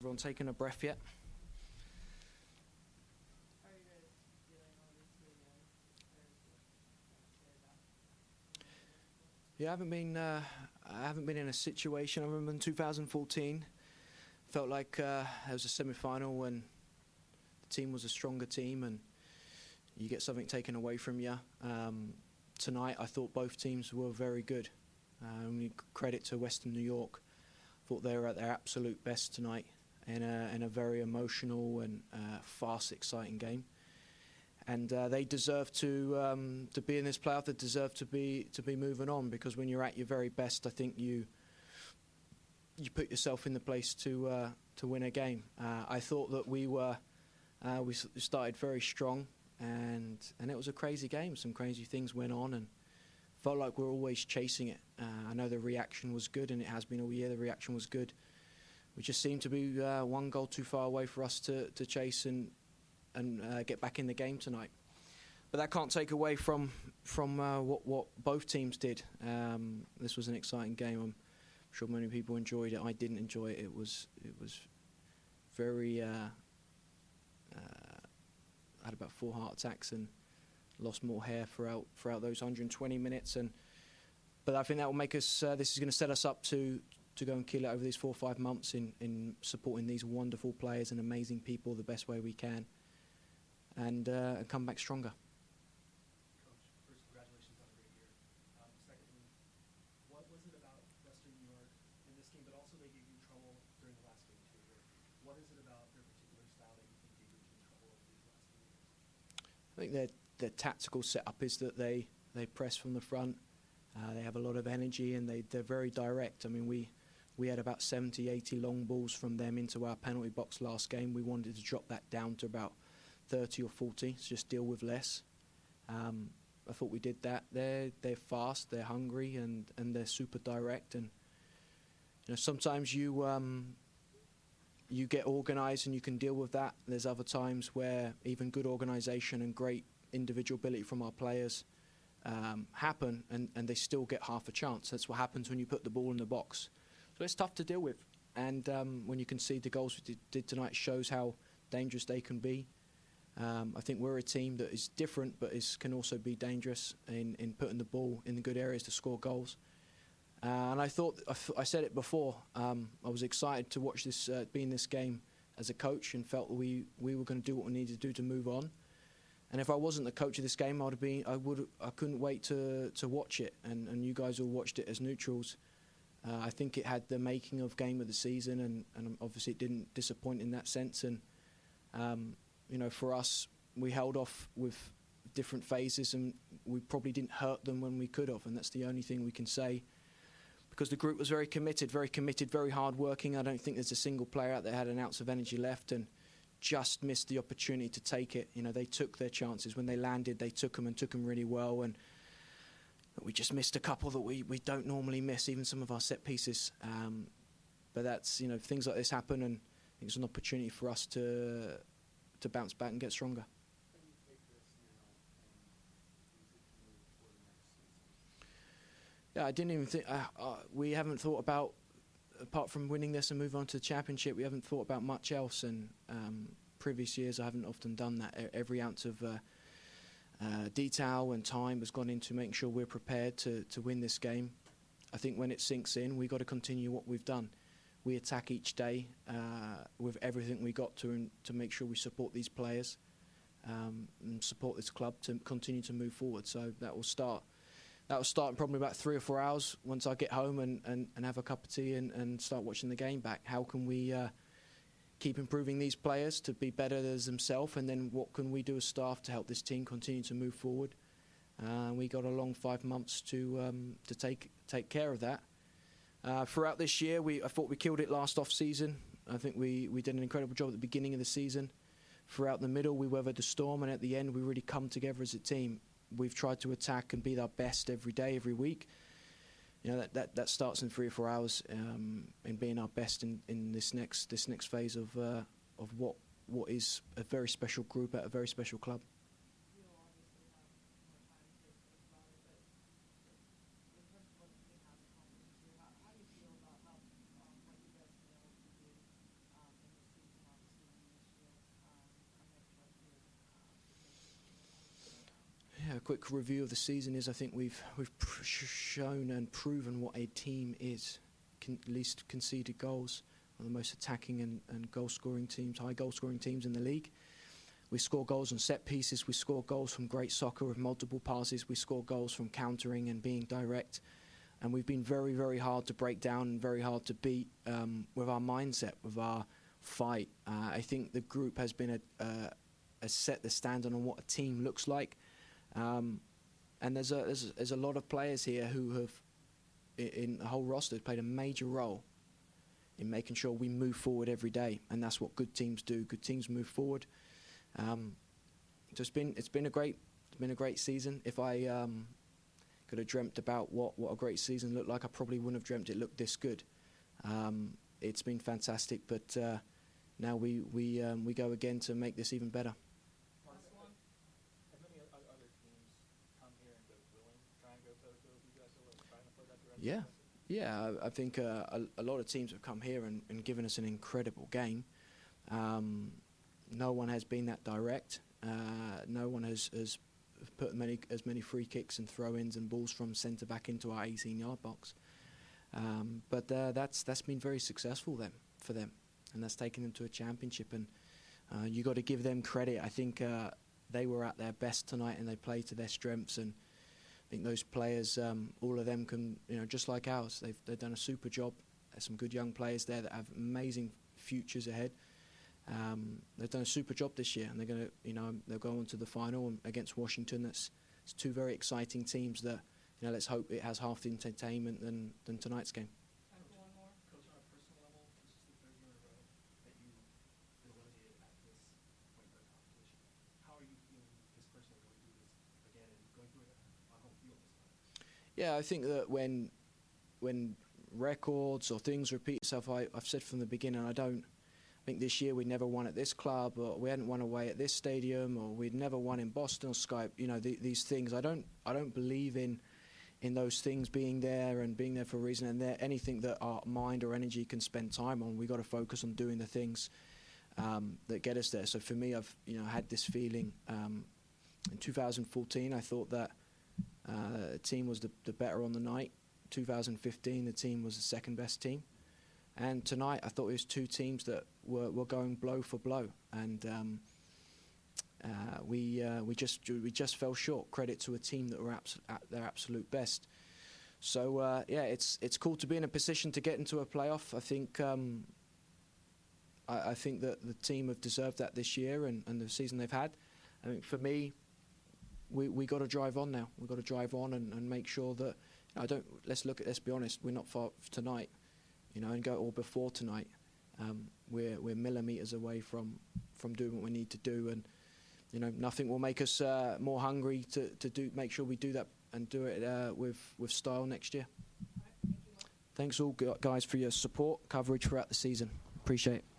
Everyone taking a breath yet? How are you guys feeling all these 3 years? Yeah, I haven't been in a situation. I remember in 2014, felt like there was a semi-final when the team was a stronger team and you get something taken away from you. Tonight, I thought both teams were very good. Credit to Western New York. Thought they were at their absolute best tonight in a very emotional and fast, exciting game. And they deserve to be in this playoff. They deserve to be moving on, because when you're at your very best, I think you put yourself in the place to win a game. I thought that we started very strong, and it was a crazy game. Some crazy things went on, and felt like we were always chasing it. I know the reaction was good, and it has been all year. The reaction was good. We just seemed to be one goal too far away for us to chase and get back in the game tonight. But that can't take away from what both teams did. This was an exciting game. I'm sure many people enjoyed it. I didn't enjoy it. It was very. I had about 4 heart attacks and lost more hair throughout those 120 minutes. But I think that will make us. This is going to set us up to go and kill it over these 4 or 5 months in supporting these wonderful players and amazing people the best way we can. And come back stronger. Coach, first, congratulations on a great year. Secondly, what was it about Western New York in this game, but also they gave you trouble during the last game too? What is it about their particular style that you think gave you trouble over these last 2 years? I think their tactical setup is that they press from the front. They have a lot of energy, and they're very direct. I mean, we had about 70, 80 long balls from them into our penalty box last game. We wanted to drop that down to about 30 or 40, so just deal with less. I thought we did that. They're fast, they're hungry, and they're super direct. And sometimes you get organised and you can deal with that. There's other times where even good organisation and great individual ability from our players happen, and they still get half a chance. That's what happens when you put the ball in the box. So it's tough to deal with. And when you concede the goals we did tonight, shows how dangerous they can be. I think we're a team that is different, but can also be dangerous in putting the ball in the good areas to score goals. And I thought, I said it before, I was excited to watch this, be in this game as a coach, and felt we were going to do what we needed to do to move on. And if I wasn't the coach of this game, I couldn't wait to watch it. And you guys all watched it as neutrals. I think it had the making of game of the season, and obviously it didn't disappoint in that sense. And for us, we held off with different phases, and we probably didn't hurt them when we could have, and that's the only thing we can say. Because the group was very committed, very hard-working. I don't think there's a single player out there that had an ounce of energy left and just missed the opportunity to take it. They took their chances. When they landed, they took them really well, and we just missed a couple that we don't normally miss, even some of our set pieces. But that's, things like this happen, and I think it's an opportunity for us to bounce back and get stronger. How do you take this now and use it to move for the next season? Yeah, I didn't even think. We haven't thought about, apart from winning this and move on to the championship, we haven't thought about much else. And previous years, I haven't often done that. Every ounce of detail and time has gone into making sure we're prepared to win this game. I think when it sinks in, we've got to continue what we've done. We attack each day with everything we got to make sure we support these players and support this club to continue to move forward. So that will start in probably about 3 or 4 hours once I get home and have a cup of tea and start watching the game back. How can we keep improving these players to be better as themselves, and then what can we do as staff to help this team continue to move forward? We got a long 5 months to take care of that. Throughout this year, I thought we killed it last off-season. I think we did an incredible job at the beginning of the season. Throughout the middle, we weathered the storm, and at the end, we really come together as a team. We've tried to attack and be our best every day, every week. That starts in 3 or 4 hours in being our best in this next phase of what is a very special group at a very special club. How do you feel about what you guys have been able to do in this quick review of the season is I think we've shown and proven what a team is. Least conceded goals, one of the most attacking and goal-scoring teams, high goal-scoring teams in the league. We score goals on set pieces. We score goals from great soccer with multiple passes. We score goals from countering and being direct. And we've been very, very hard to break down and very hard to beat with our mindset, with our fight. I think the group has been a set the standard on what a team looks like. And there's a lot of players here who have, in the whole roster, played a major role in making sure we move forward every day. And that's what good teams do. Good teams move forward. So it's been a great season. If I could have dreamt about what a great season looked like, I probably wouldn't have dreamt it looked this good. It's been fantastic, but now we go again to make this even better. Last one. Have many other teams come here and go willing to try and go toe-to-toe with you guys, or trying to play that direction? Yeah, I think a lot of teams have come here and given us an incredible game. No one has been that direct. No one has put as many free kicks and throw-ins and balls from centre back into our 18-yard box. But that's been very successful for them, and that's taken them to a championship. And you got to give them credit. I think they were at their best tonight, and they played to their strengths. And I think those players, all of them can, just like ours, they've done a super job. There's some good young players there that have amazing futures ahead. They've done a super job this year, and they're going to, they'll go on to the final against Washington. It's two very exciting teams that, let's hope it has half the entertainment than tonight's game. Time for one more. Coach, on a personal level, this is the third year in a row that you've been eliminated at this point guard competition. How are you feeling just personally going through this again and going through it on home field this time? Yeah, I think that when records or things repeat itself, I've said from the beginning, I think this year we never won at this club, or we hadn't won away at this stadium, or we'd never won in Boston or Skype. These things. I don't believe in those things being there and being there for a reason. And anything that our mind or energy can spend time on, we got to focus on doing the things that get us there. So for me, I've had this feeling. In 2014, I thought that the team was the better on the night. 2015, the team was the second best team. And tonight, I thought it was two teams that were going blow for blow, and we just fell short. Credit to a team that were at their absolute best. So it's cool to be in a position to get into a playoff. I think I think that the team have deserved that this year and the season they've had. I think for me, we got to drive on now. We've got to drive on and make sure that let's be honest. We're not far tonight. And go or before tonight, we're millimeters away from doing what we need to do, and nothing will make us more hungry to make sure we do that and do it with style next year. All right, thank you. Thanks all guys for your support coverage throughout the season. Appreciate it.